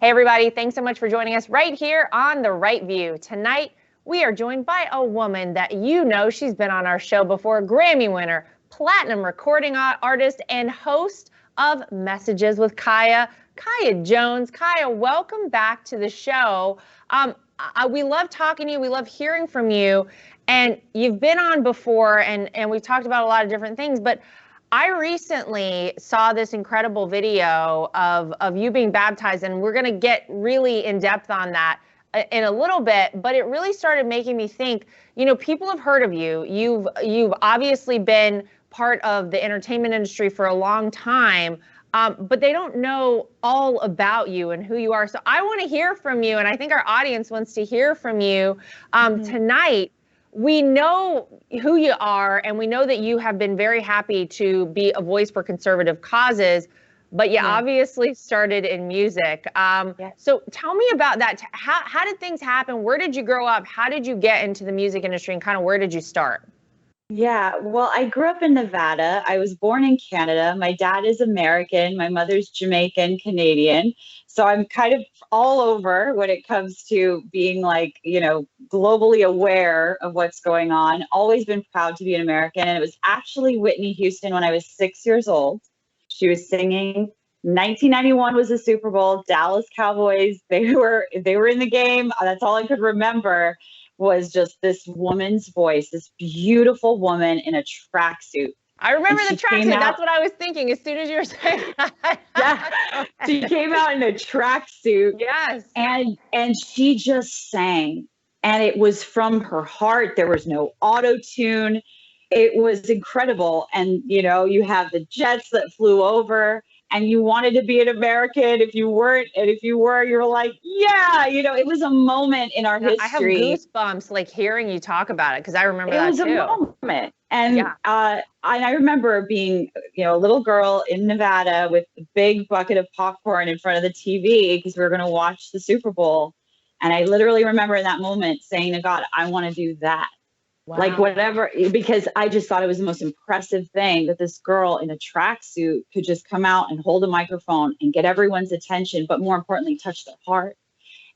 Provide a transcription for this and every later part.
Hey, everybody. Thanks so much for joining us right here on The Right View. Tonight, we are joined by a woman that you know. She's been on our show before, Grammy winner, platinum recording artist, and host of Messages with Kaya, Kaya Jones. Kaya, welcome back to the show. We love talking to you. We love hearing from you. And you've been on before, and we've talked about a lot of different things, but I recently saw this incredible video of you being baptized, and we're going to get really in depth on that in a little bit, but it really started making me think, you know, people have heard of you. You've obviously been part of the entertainment industry for a long time, but they don't know all about you and who you are. So I want to hear from you, and I think our audience wants to hear from you tonight. We know who you are, and we know that you have been very happy to be a voice for conservative causes, but you obviously started in music. So tell me about that. How did things happen? Where did you grow up? How did you get into the music industry, and kind of where did you start? Yeah, well, I grew up in Nevada. I was born in Canada. My dad is American. My mother's Jamaican, Canadian. So I'm kind of all over when it comes to being like, you know, globally aware of what's going on. Always been proud to be an American. And it was actually Whitney Houston when I was 6 years old. She was singing. 1991 was the Super Bowl. Dallas Cowboys. They were in the game. That's all I could remember. Was just this woman's voice, this beautiful woman in a tracksuit. I remember the tracksuit. That's what I was thinking as soon as you were saying that. Yeah, she came out in a tracksuit. Yes. And she just sang. And it was from her heart. There was no auto-tune. It was incredible. And, you know, you have the jets that flew over, and you wanted to be an American. If you weren't, and if you were, you're like, yeah, you know, it was a moment in our history. I have goosebumps like hearing you talk about it, because I remember that too. It was a moment. And I remember being, you know, a little girl in Nevada with a big bucket of popcorn in front of the TV because we were going to watch the Super Bowl. And I literally remember in that moment saying to God, I want to do that. Wow. Like whatever, because I just thought it was the most impressive thing that this girl in a tracksuit could just come out and hold a microphone and get everyone's attention, but more importantly, touch their heart.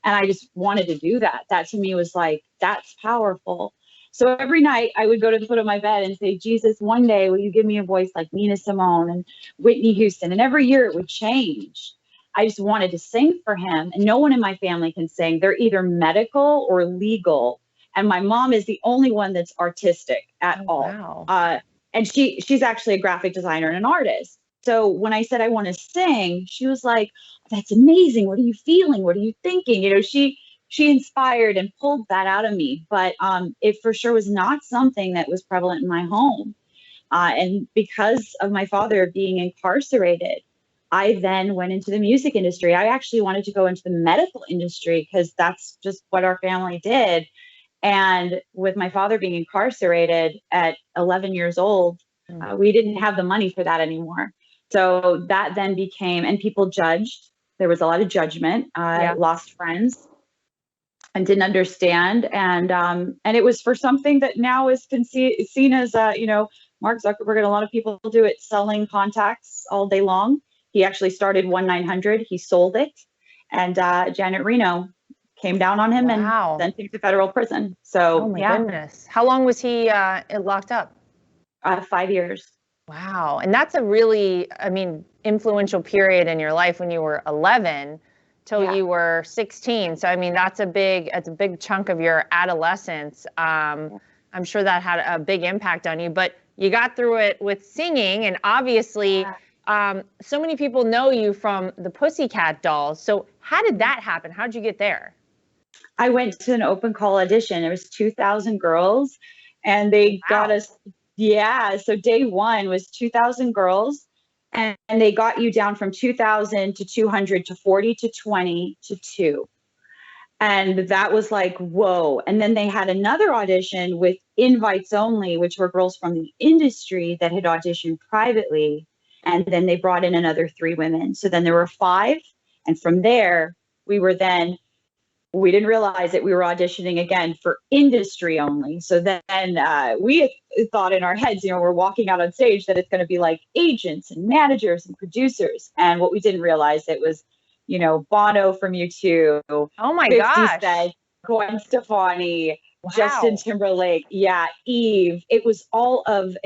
And I just wanted to do that. That to me was like, that's powerful. So every night I would go to the foot of my bed and say, Jesus, one day will you give me a voice like Nina Simone and Whitney Houston? And every year it would change. I just wanted to sing for him. And no one in my family can sing. They're either medical or legal. And my mom is the only one that's artistic at all. Wow. And she's actually a graphic designer and an artist. So when I said I want to sing, she was like, that's amazing. What are you feeling? What are you thinking? You know, she inspired and pulled that out of me. But it for sure was not something that was prevalent in my home. And because of my father being incarcerated, I then went into the music industry. I actually wanted to go into the medical industry because that's just what our family did. And with my father being incarcerated at 11 years old, we didn't have the money for that anymore. So that then became, and people judged. There was a lot of judgment. I lost friends and didn't understand. And it was for something that now is seen as, you know, Mark Zuckerberg and a lot of people do it, selling contacts all day long. He actually started 1-900. He sold it. And Janet Reno came down on him and sent him to federal prison. So, oh my goodness. How long was he locked up? 5 years. Wow. And that's a really, I mean, influential period in your life when you were 11 till you were 16. So, I mean, it's a big chunk of your adolescence. I'm sure that had a big impact on you, but you got through it with singing, and obviously so many people know you from the Pussycat Dolls. So how did that happen? How did you get there? I went to an open call audition. There was 2,000 girls, and they got us. Yeah. So day one was 2,000 girls, and they got you down from 2,000 to 200 to 40 to 20 to 2. And that was like, whoa. And then they had another audition with invites only, which were girls from the industry that had auditioned privately. And then they brought in another 3 women. So then there were 5. And from there, we didn't realize that we were auditioning again for industry only. So then we thought in our heads, you know, we're walking out on stage that it's going to be like agents and managers and producers. And what we didn't realize, it was Bono from U2, Oh my 50 gosh. Cent, Gwen Stefani, Wow. Justin Timberlake, Eve. It was all of,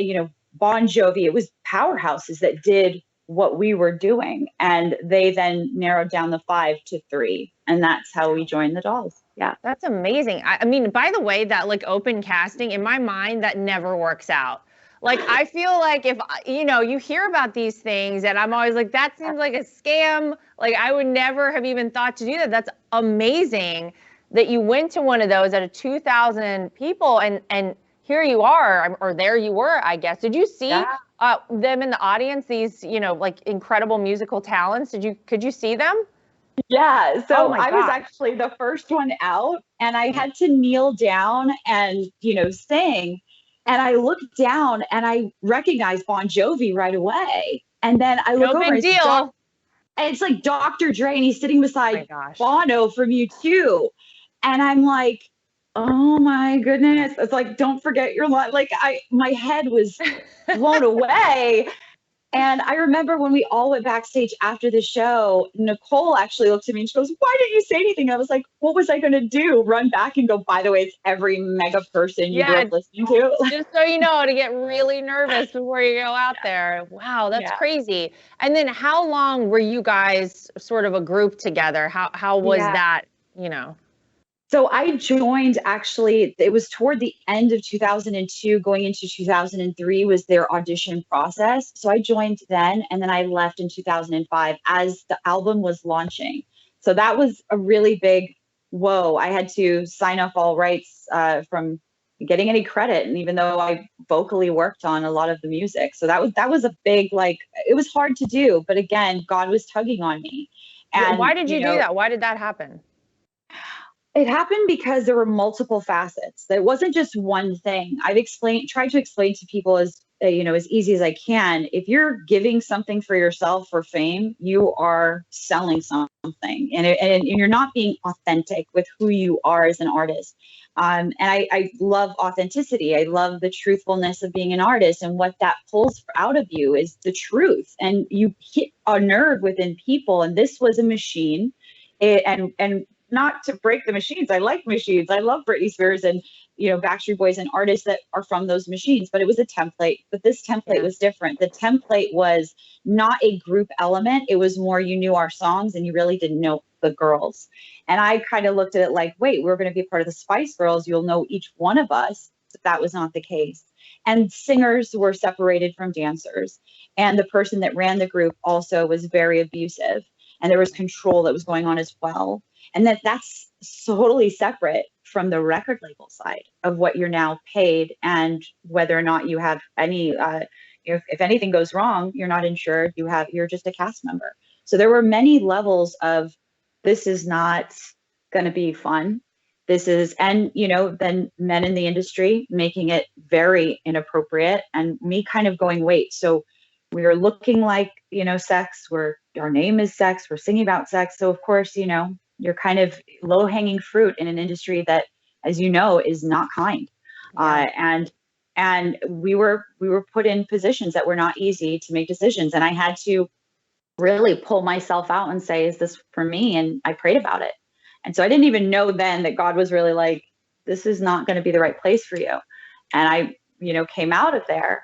Bon Jovi. It was powerhouses that did what we were doing. And they then narrowed down the 5 to 3. And that's how we joined the Dolls. Yeah. That's amazing. I mean, by the way, that like open casting, in my mind, that never works out. Like, I feel like if, you hear about these things and I'm always like, that seems like a scam. Like, I would never have even thought to do that. That's amazing that you went to one of those out of 2,000 people and here you are, or there you were, I guess. Did you see them in the audience, these, like incredible musical talents? Could you see them? Yeah. So Oh my I was God. actually the first one out, and I had to kneel down and, sing. And I looked down and I recognized Bon Jovi right away. And then I look No over big and deal. it's like Dr. Dre, and he's sitting Oh beside my gosh. Bono from U2. And I'm like, oh my goodness. It's like, don't forget your line. Like my head was blown away. And I remember when we all went backstage after the show, Nicole actually looked at me and she goes, why didn't you say anything? And I was like, what was I going to do? Run back and go, by the way, it's every mega person you grew up listening to. Just so you know, to get really nervous before you go out there. Wow, that's crazy. And then how long were you guys sort of a group together? How was that, So I joined, actually, it was toward the end of 2002, going into 2003 was their audition process. So I joined then, and then I left in 2005 as the album was launching. So that was a really big, whoa, I had to sign off all rights from getting any credit. And even though I vocally worked on a lot of the music. So that was a big, it was hard to do. But again, God was tugging on me. And why did you do that? Why did that happen? It happened because there were multiple facets. It wasn't just one thing. Tried to explain to people as easy as I can. If you're giving something for yourself for fame, you are selling something, and you're not being authentic with who you are as an artist. And I love authenticity. I love the truthfulness of being an artist, and what that pulls out of you is the truth. And you hit a nerve within people, and this was a machine. And not to break the machines. I like machines. I love Britney Spears and, Backstreet Boys and artists that are from those machines, but it was a template. But this template was different. The template was not a group element. It was more, you knew our songs and you really didn't know the girls. And I kind of looked at it like, wait, we're going to be part of the Spice Girls. You'll know each one of us. But that was not the case. And singers were separated from dancers. And the person that ran the group also was very abusive. And there was control that was going on as well. And that's totally separate from the record label side of what you're now paid, and whether or not you have any, if anything goes wrong, you're not insured, you're just a cast member. So there were many levels of, this is not going to be fun. And then men in the industry making it very inappropriate, and me kind of going, wait, so we are looking like, sex, our name is sex, we're singing about sex. So of course, you're kind of low hanging fruit in an industry that, as you know, is not kind. And we were put in positions that were not easy to make decisions. And I had to really pull myself out and say, is this for me? And I prayed about it. And so I didn't even know then that God was really like, this is not going to be the right place for you. And I, came out of there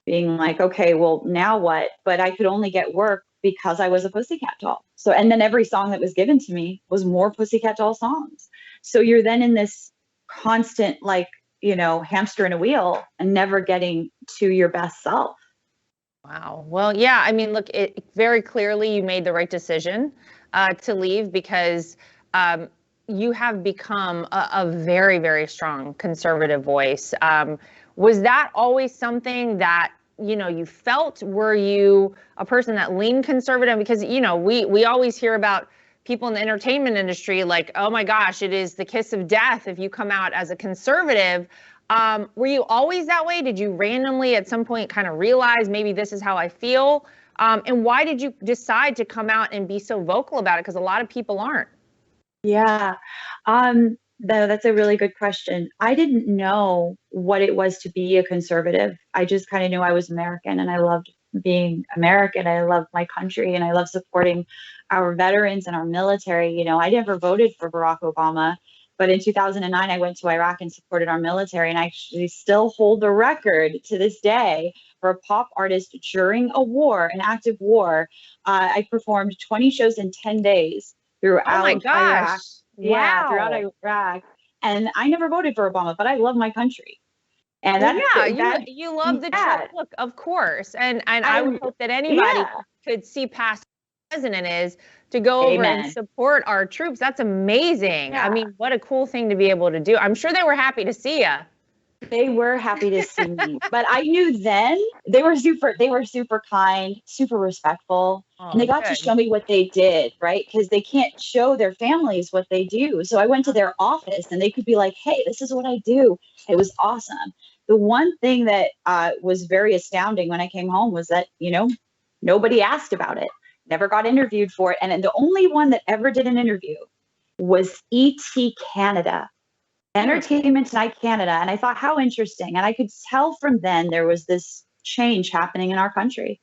being like, okay, well, now what? But I could only get work because I was a Pussycat Doll. So, and then every song that was given to me was more Pussycat Doll songs. So you're then in this constant, hamster in a wheel and never getting to your best self. Wow. Well, yeah, I mean, look, it very clearly you made the right decision to leave, because you have become a very, very strong conservative voice. Was that always something that, you felt? Were you a person that leaned conservative? Because, we always hear about people in the entertainment industry like, oh my gosh, it is the kiss of death if you come out as a conservative. Were you always that way? Did you randomly at some point kind of realize maybe this is how I feel? And why did you decide to come out and be so vocal about it? Because a lot of people aren't. Yeah. That's a really good question. I didn't know what it was to be a conservative. I just kind of knew I was American, and I loved being American. I loved my country, and I love supporting our veterans and our military. You know, I never voted for Barack Obama, but in 2009, I went to Iraq and supported our military. And I actually still hold the record to this day for a pop artist during a war, an active war. I performed 20 shows in 10 days throughout Oh my gosh. Iraq. Yeah, throughout Wow. Iraq. And I never voted for Obama, but I love my country. And Well, that's yeah, that. you love the Yeah, Trump look, of course. And I would hope that anybody yeah. could see past the president is to go over and Amen. support our troops. That's amazing. I Yeah. mean, what a cool thing to be able to do. I'm sure they were happy to see you. They were happy to see me, but I knew then they were super kind, super respectful, and they Oh, got to good. show me what they did, right? Because they can't show their families what they do. So I went to their office and they could be like, hey, this is what I do. It was awesome. The one thing that was very astounding when I came home was that, you know, nobody asked about it, never got interviewed for it. And then the only one that ever did an interview was ET Canada. Entertainment Tonight Canada. And I thought, how interesting. And I could tell from then there was this change happening in our country.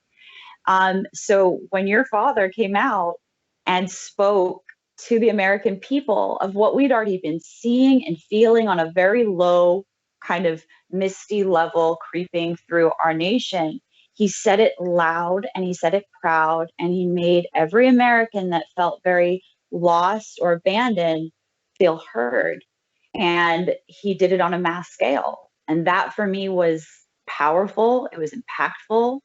So when your father came out and spoke to the American people of what we'd already been seeing and feeling on a very low, kind of misty level creeping through our nation, he said it loud and he said it proud, and he made every American that felt very lost or abandoned feel heard. And he did it on a mass scale. And that for me was powerful, it was impactful,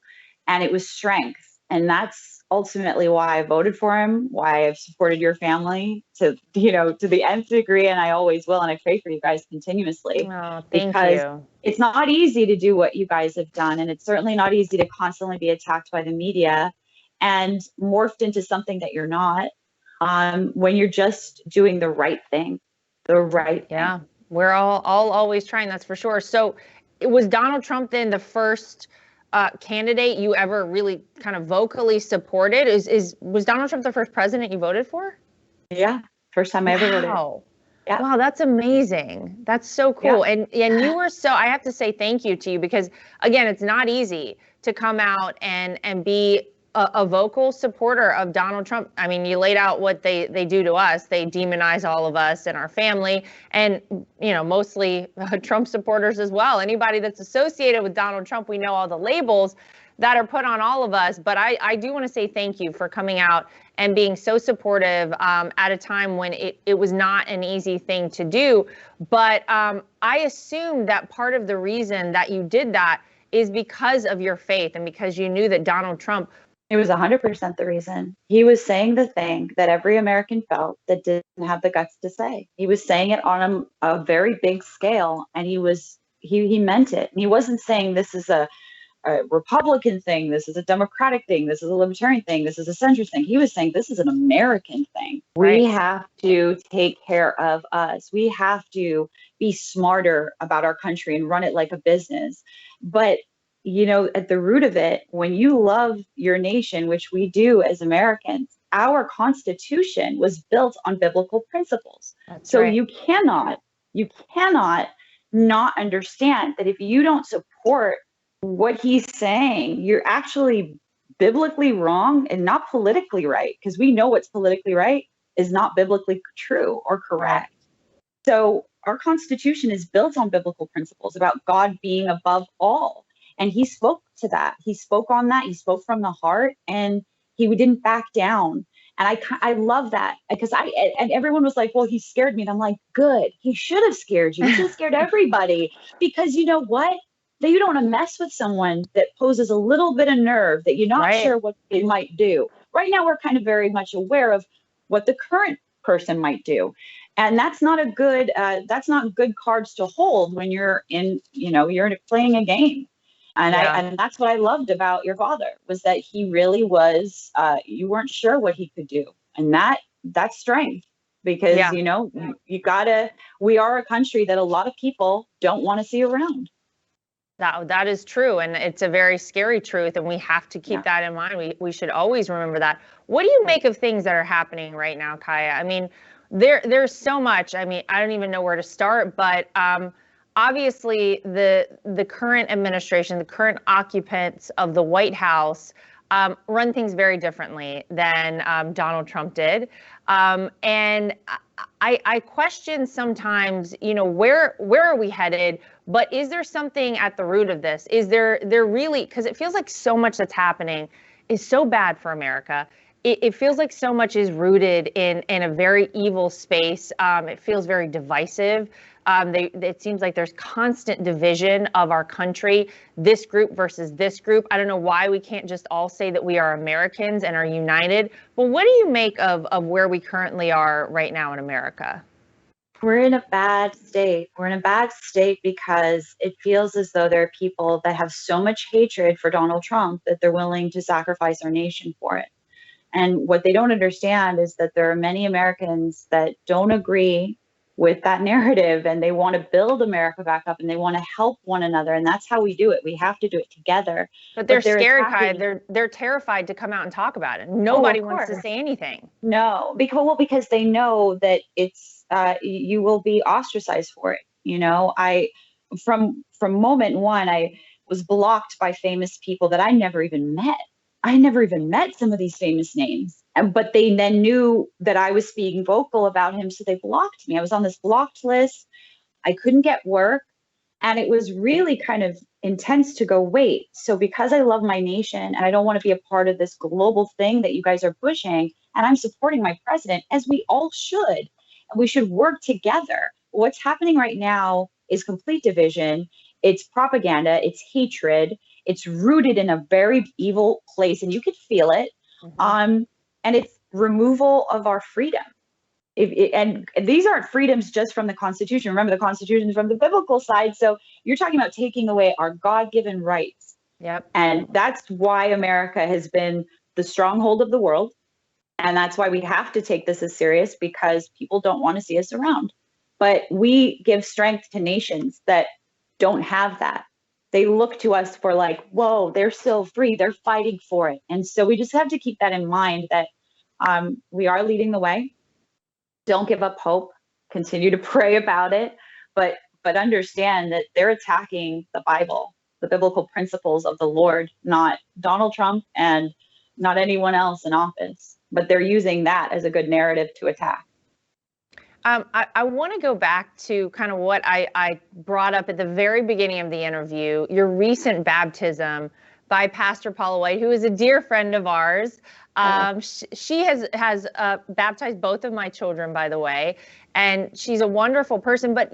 and it was strength. And that's ultimately why I voted for him, why I've supported your family to, you know, to the nth degree. And I always will. And I pray for you guys continuously. Oh, thank because you. it's not easy to do what you guys have done. And it's certainly not easy to constantly be attacked by the media and morphed into something that you're not, when you're just doing the right thing. The right thing. Yeah, we're all always trying, that's for sure. So was Donald Trump then the first candidate you ever really kind of vocally supported? Was Donald Trump the first president you voted for? Yeah, first time I ever voted. Wow. Yeah. Wow, that's amazing. That's so cool. Yeah. And you were so, I have to say thank you to you, because again, it's not easy to come out and be a vocal supporter of Donald Trump. I mean, you laid out what they do to us. They demonize all of us and our family, and you know, mostly Trump supporters as well. Anybody that's associated with Donald Trump, we know all the labels that are put on all of us. But I do want to say thank you for coming out and being so supportive at a time when it was not an easy thing to do. But I assume that part of the reason that you did that is because of your faith and because you knew that Donald Trump. It was 100% the reason. He was saying the thing that every American felt that didn't have the guts to say. He was saying it on a very big scale, and he meant it. And he wasn't saying this is a Republican thing, this is a Democratic thing, this is a Libertarian thing, this is a centrist thing. He was saying this is an American thing. Right. We have to take care of us. We have to be smarter about our country and run it like a business. But you know, at the root of it, when you love your nation, which we do as Americans, our Constitution was built on biblical principles. That's so right. you cannot not understand that if you don't support what he's saying, you're actually biblically wrong and not politically right, because we know what's politically right is not biblically true or correct. So our Constitution is built on biblical principles about God being above all. And he spoke to that. He spoke on that. He spoke from the heart, and he didn't back down. And I love that, because and everyone was like, well, he scared me. And I'm like, good. He should have scared you. He should have scared everybody, because you know what? That you don't want to mess with someone that poses a little bit of nerve that you're not sure what they might do. Right now, we're kind of very much aware of what the current person might do. And that's not good cards to hold when you're you're playing a game. And and that's what I loved about your father, was that he really was, you weren't sure what he could do. And that's strength, because, you know, we are a country that a lot of people don't want to see around. That is true. And it's a very scary truth. And we have to keep that in mind. We should always remember that. What do you make of things that are happening right now, Kaya? I mean, there's so much. I mean, I don't even know where to start, but obviously the current administration, the current occupants of the White House, run things very differently than Donald Trump did. And I question sometimes, where are we headed? But is there something at the root of this? Is there really, because it feels like so much that's happening is so bad for America. It feels like so much is rooted in a very evil space. It feels very divisive. It seems like there's constant division of our country, this group versus this group. I don't know why we can't just all say that we are Americans and are united. But what do you make of where we currently are right now in America? We're in a bad state. We're in a bad state because it feels as though there are people that have so much hatred for Donald Trump that they're willing to sacrifice our nation for it. And what they don't understand is that there are many Americans that don't agree with that narrative, and they want to build America back up, and they want to help one another. And that's how we do it. We have to do it together. But they're scared, Kai. They're terrified to come out and talk about it. Nobody wants to say anything. No, because they know that it's you will be ostracized for it. From moment one, I was blocked by famous people that I never even met. I never even met some of these famous names, but they then knew that I was being vocal about him, so they blocked me. I was on this blocked list. I couldn't get work, and it was really kind of intense to go, wait, so because I love my nation and I don't want to be a part of this global thing that you guys are pushing, and I'm supporting my president, as we all should, and we should work together. What's happening right now is complete division. It's propaganda. It's hatred. It's rooted in a very evil place, and you could feel it. Mm-hmm. And it's removal of our freedom. And these aren't freedoms just from the Constitution. Remember, the Constitution is from the biblical side. So you're talking about taking away our God-given rights. Yep. And that's why America has been the stronghold of the world. And that's why we have to take this as serious, because people don't want to see us around. But we give strength to nations that don't have that. They look to us for like, whoa, they're still free. They're fighting for it. And so we just have to keep that in mind, that we are leading the way. Don't give up hope. Continue to pray about it. But understand that they're attacking the Bible, the biblical principles of the Lord, not Donald Trump and not anyone else in office. But they're using that as a good narrative to attack. I want to go back to kind of what I brought up at the very beginning of the interview, your recent baptism by Pastor Paula White, who is a dear friend of ours. She has baptized both of my children, by the way, and she's a wonderful person. But,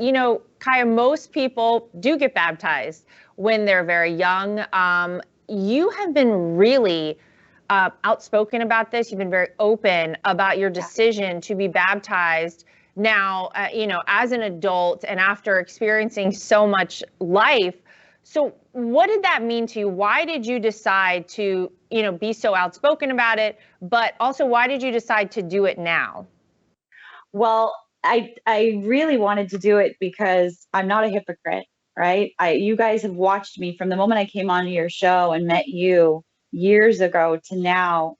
Kaya, most people do get baptized when they're very young. You have been really outspoken about this. You've been very open about your decision to be baptized now, as an adult and after experiencing so much life. So what did that mean to you? Why did you decide to, be so outspoken about it? But also, why did you decide to do it now? Well, I really wanted to do it because I'm not a hypocrite, right? You guys have watched me from the moment I came onto your show and met you years ago to now.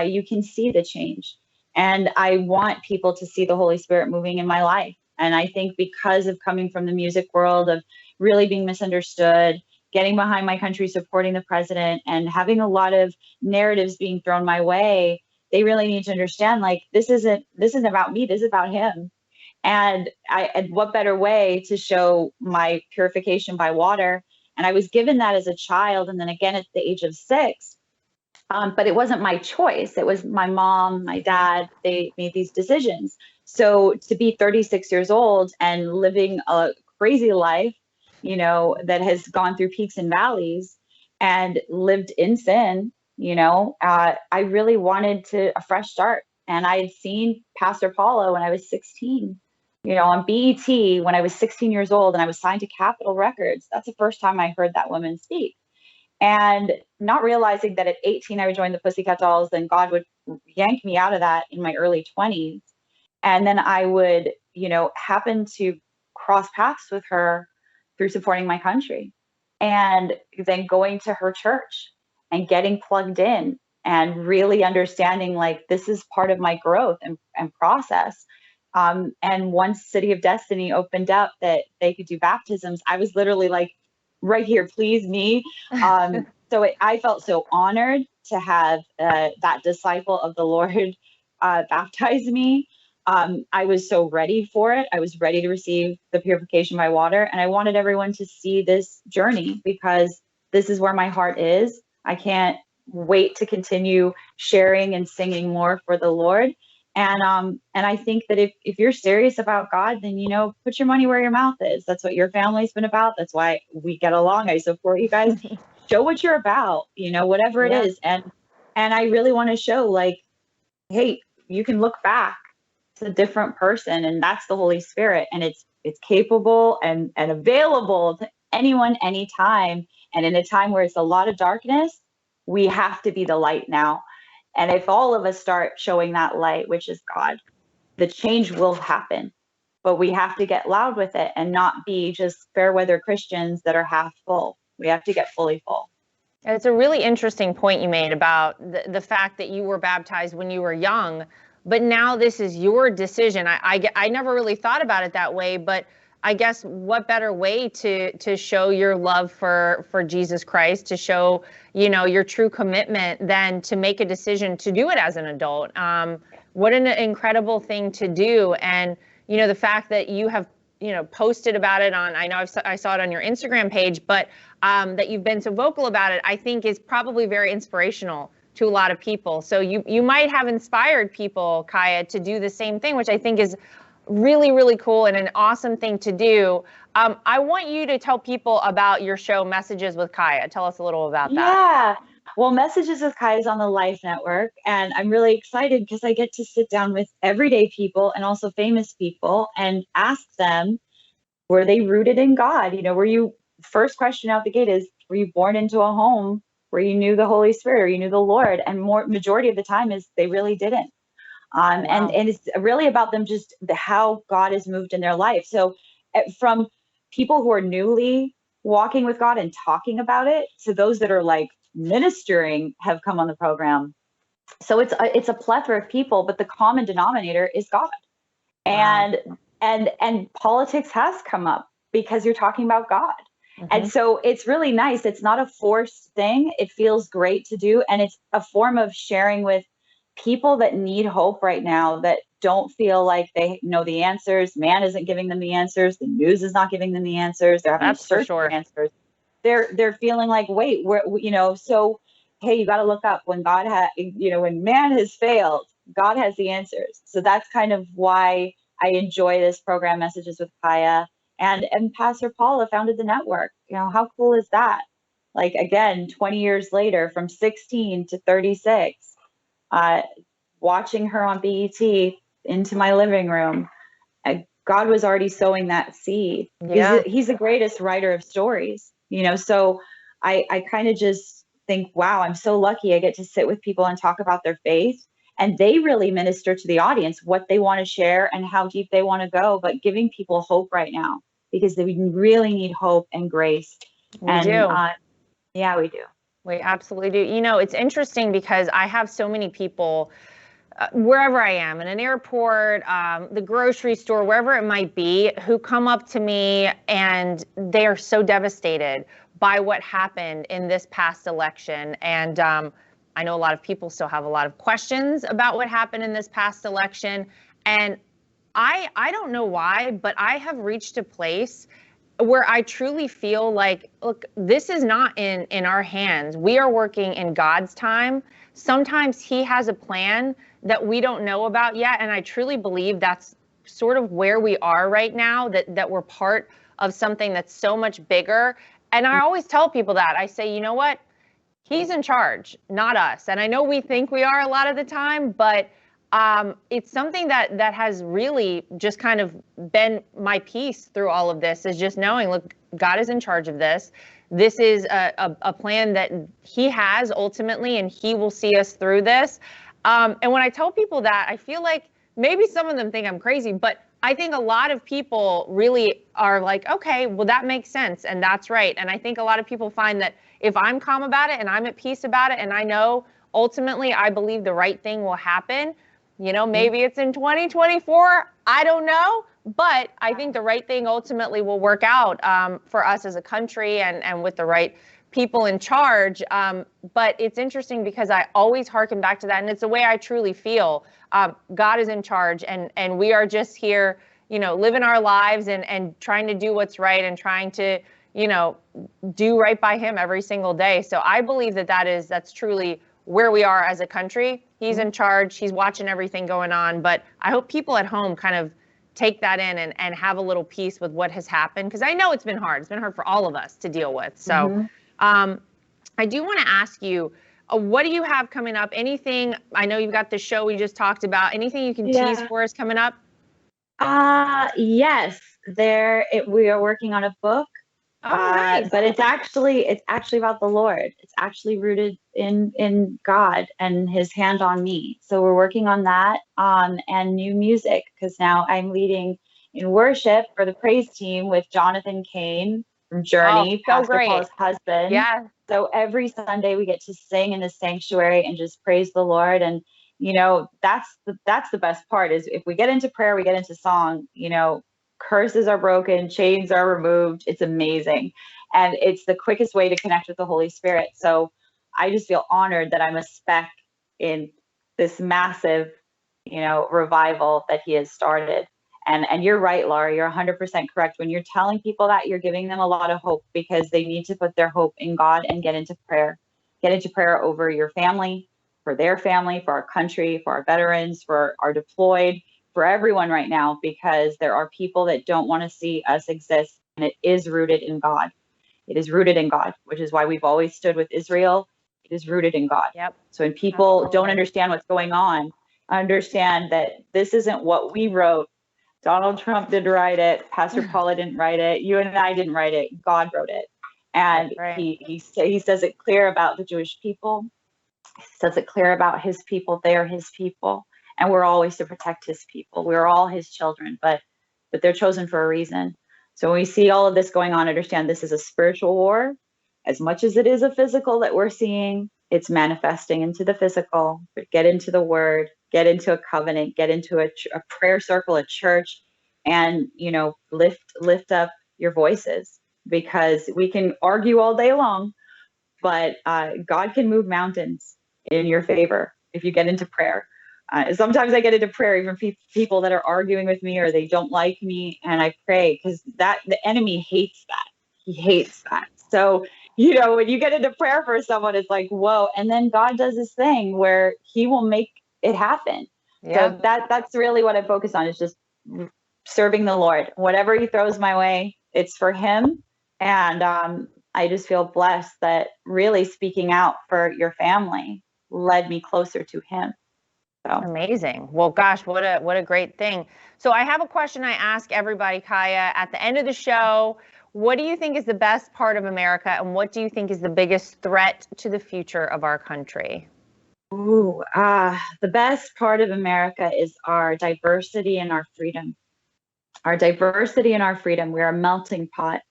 You can see the change. And I want people to see the Holy Spirit moving in my life. And I think because of coming from the music world, of really being misunderstood, getting behind my country, supporting the president, and having a lot of narratives being thrown my way, they really need to understand, like, this isn't about me, this is about him. And what better way to show my purification by water? And I was given that as a child, and then again at the age of 6. But it wasn't my choice. It was my mom, my dad, they made these decisions. So to be 36 years old and living a crazy life, that has gone through peaks and valleys and lived in sin, I really wanted a fresh start. And I had seen Pastor Paula when I was 16, on BET when I was 16 years old, and I was signed to Capitol Records. That's the first time I heard that woman speak. And not realizing that at 18, I would join the Pussycat Dolls, then God would yank me out of that in my early 20s. And then I would, happen to cross paths with her through supporting my country. And then going to her church and getting plugged in and really understanding, like, this is part of my growth and process. And once City of Destiny opened up that they could do baptisms, I was literally like, right here, please me. So I felt so honored to have that disciple of the Lord baptize me. I was so ready for it. I was ready to receive the purification by water. And I wanted everyone to see this journey because this is where my heart is. I can't wait to continue sharing and singing more for the Lord. And I think that if you're serious about God, then, put your money where your mouth is. That's what your family's been about. That's why we get along. I support you guys. Show what you're about, whatever it is. And I really want to show, like, hey, you can look back to a different person, and that's the Holy Spirit. And it's capable and available to anyone, anytime. And in a time where it's a lot of darkness, we have to be the light now. And if all of us start showing that light, which is God, the change will happen. But we have to get loud with it and not be just fair weather Christians that are half full. We have to get fully full. It's a really interesting point you made about the fact that you were baptized when you were young, but now this is your decision. I never really thought about it that way, but I guess what better way to show your love for Jesus Christ, to show, your true commitment than to make a decision to do it as an adult. What an incredible thing to do. And, the fact that you have, posted about it on, I know I saw it on your Instagram page, but that you've been so vocal about it, I think is probably very inspirational to a lot of people. So you might have inspired people, Kaya, to do the same thing, which I think is really, really cool and an awesome thing to do. I want you to tell people about your show, Messages with Kaya. Tell us a little about that. Yeah. Well, Messages with Kaya is on the Life Network, and I'm really excited because I get to sit down with everyday people and also famous people and ask them, were they rooted in God? First question out the gate is, were you born into a home where you knew the Holy Spirit or you knew the Lord? And majority of the time is they really didn't. Wow. And it's really about them, just how God has moved in their life. So from people who are newly walking with God and talking about it to those that are like ministering have come on the program. So it's a plethora of people, but the common denominator is God. Wow. And politics has come up because you're talking about God. Mm-hmm. And so it's really nice. It's not a forced thing. It feels great to do. And it's a form of sharing with people that need hope right now, that don't feel like they know the answers. Man isn't giving them the answers. The news is not giving them the answers. They're having to search for answers. They're feeling like, wait, so hey, you got to look up when God when man has failed, God has the answers. So that's kind of why I enjoy this program, Messages with Kaya. And Pastor Paula founded the network. How cool is that? Like, again, 20 years later, from 16 to 36, watching her on BET into my living room, God was already sowing that seed. Yeah. He's the greatest writer of stories, so I kind of just think, wow, I'm so lucky I get to sit with people and talk about their faith. And they really minister to the audience what they want to share and how deep they want to go, but giving people hope right now because they really need hope and grace. We do. Yeah, we do. We absolutely do. It's interesting because I have so many people wherever I am, in an airport, the grocery store, wherever it might be, who come up to me and they are so devastated by what happened in this past election. And I know a lot of people still have a lot of questions about what happened in this past election. And I don't know why, but I have reached a place where I truly feel like, look, this is not in our hands. We are working in God's time. Sometimes he has a plan that we don't know about yet. And I truly believe that's sort of where we are right now, that we're part of something that's so much bigger. And I always tell people that. I say, you know what? He's in charge, not us. And I know we think we are a lot of the time, but it's something that has really just kind of been my peace through all of this, is just knowing, look, God is in charge of this. This is a plan that he has ultimately, and he will see us through this. And when I tell people that, I feel like maybe some of them think I'm crazy, but I think a lot of people really are like, okay, well, that makes sense. And that's right. And I think a lot of people find that if I'm calm about it and I'm at peace about it, and I know ultimately I believe the right thing will happen, maybe it's in 2024, I don't know, but I think the right thing ultimately will work out for us as a country and with the right people in charge. But it's interesting because I always harken back to that. And it's the way I truly feel. God is in charge, and we are just here, living our lives and trying to do what's right and trying to, do right by him every single day. So I believe that's truly where we are as a country. He's in charge. He's watching everything going on. But I hope people at home kind of take that in and have a little peace with what has happened, because I know it's been hard. It's been hard for all of us to deal with. So I do want to ask you, what do you have coming up? Anything? I know you've got the show we just talked about. Anything you can tease for us coming up? Yes, we are working on a book. Nice. But it's actually about the Lord. It's actually rooted in God and his hand on me. So we're working on that, and new music, because now I'm leading in worship for the praise team with Jonathan Cain from Journey, Pastor Paula's husband. Yeah. So every Sunday we get to sing in the sanctuary and just praise the Lord. And that's the best part, is if we get into prayer, we get into song, curses are broken, chains are removed. It's amazing. And it's the quickest way to connect with the Holy Spirit. So I just feel honored that I'm a speck in this massive, revival that he has started. And you're right, Lara, you're 100% correct. When you're telling people that, you're giving them a lot of hope, because they need to put their hope in God and get into prayer. Get into prayer over your family, for their family, for our country, for our veterans, for our deployed, for everyone right now, because there are people that don't want to see us exist. And it is rooted in God. It is rooted in God, which is why we've always stood with Israel. It is rooted in God. Yep. So when people don't understand what's going on, understand that this isn't what we wrote. Donald Trump didn't write it. Pastor Paula didn't write it. You and I didn't write it. God wrote it. And he says it clear about the Jewish people. He says it clear about his people. They are his people. And we're always to protect his people. We're all his children, but they're chosen for a reason. So when we see all of this going on, understand this is a spiritual war. As much as it is a physical that we're seeing, it's manifesting into the physical. But get into the word, get into a covenant, get into a prayer circle, a church, and lift up your voices, because we can argue all day long, but God can move mountains in your favor if you get into prayer. Sometimes I get into prayer, even people that are arguing with me or they don't like me, and I pray, because the enemy hates that. He hates that. So, when you get into prayer for someone, it's like, whoa. And then God does this thing where he will make it happen. Yeah. So that's really what I focus on, is just serving the Lord. Whatever he throws my way, it's for him. And I just feel blessed that really speaking out for your family led me closer to him. So. Amazing. Well, gosh, what a great thing. So I have a question I ask everybody, Kaya, at the end of the show. What do you think is the best part of America, and what do you think is the biggest threat to the future of our country? The best part of America is our diversity and our freedom. Our diversity and our freedom. We're a melting pot,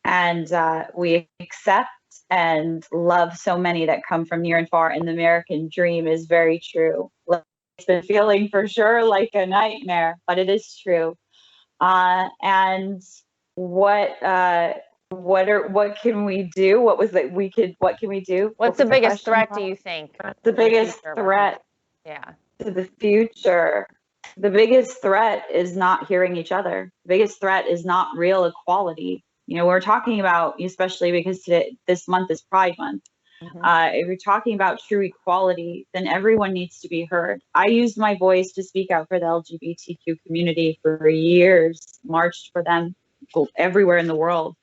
and we accept and love so many that come from near and far. And the American dream is very true. It's been feeling for sure like a nightmare, but it is true. And what can we do? What can we do? What's the biggest threat, do you think? The biggest threat to the future. The biggest threat is not hearing each other. The biggest threat is not real equality. We're talking about, especially because this month is Pride Month. If you're talking about true equality, then everyone needs to be heard. I used my voice to speak out for the LGBTQ community for years, marched for them everywhere in the world,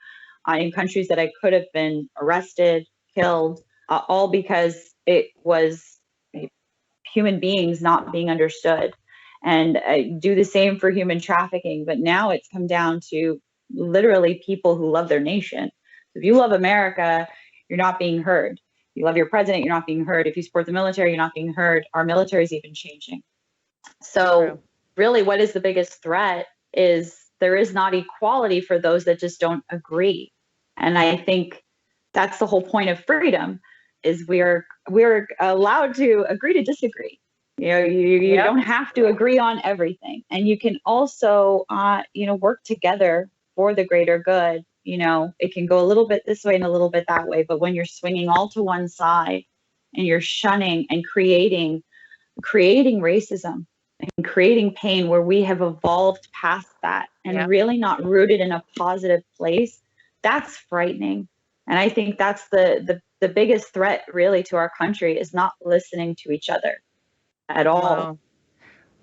in countries that I could have been arrested, killed, all because it was human beings not being understood. And I do the same for human trafficking. But now it's come down to literally people who love their nation. If you love America, you're not being heard. You love your president, you're not being heard. If you support the military, you're not being heard. Our military is even changing. So really, what is the biggest threat is there is not equality for those that just don't agree. And I think that's the whole point of freedom, is we're allowed to agree to disagree. You don't have to agree on everything. And you can also, work together for the greater good. it can go a little bit this way and a little bit that way. But when you're swinging all to one side and you're shunning and creating racism and creating pain where we have evolved past that and really not rooted in a positive place, that's frightening. And I think that's the biggest threat really to our country, is not listening to each other at all. Wow.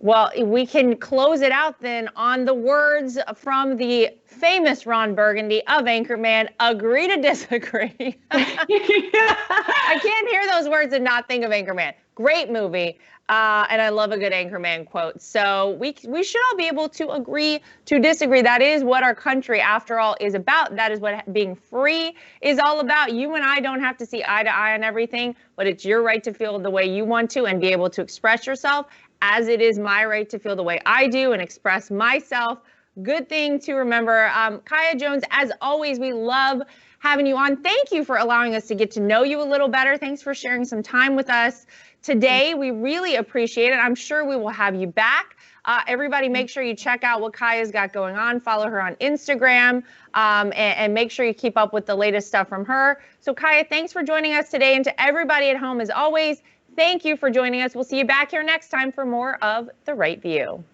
Well, we can close it out then on the words from the famous Ron Burgundy of Anchorman: agree to disagree. I can't hear those words and not think of Anchorman. Great movie. And I love a good Anchorman quote. So we should all be able to agree to disagree. That is what our country, after all, is about. That is what being free is all about. You and I don't have to see eye to eye on everything, but it's your right to feel the way you want to and be able to express yourself, as it is my right to feel the way I do and express myself. Good thing to remember. Kaya Jones, as always, we love having you on. Thank you for allowing us to get to know you a little better. Thanks for sharing some time with us today. We really appreciate it. I'm sure we will have you back. Everybody, make sure you check out what Kaya's got going on. Follow her on Instagram, and make sure you keep up with the latest stuff from her. So Kaya, thanks for joining us today. And to everybody at home, as always, thank you for joining us. We'll see you back here next time for more of The Right View.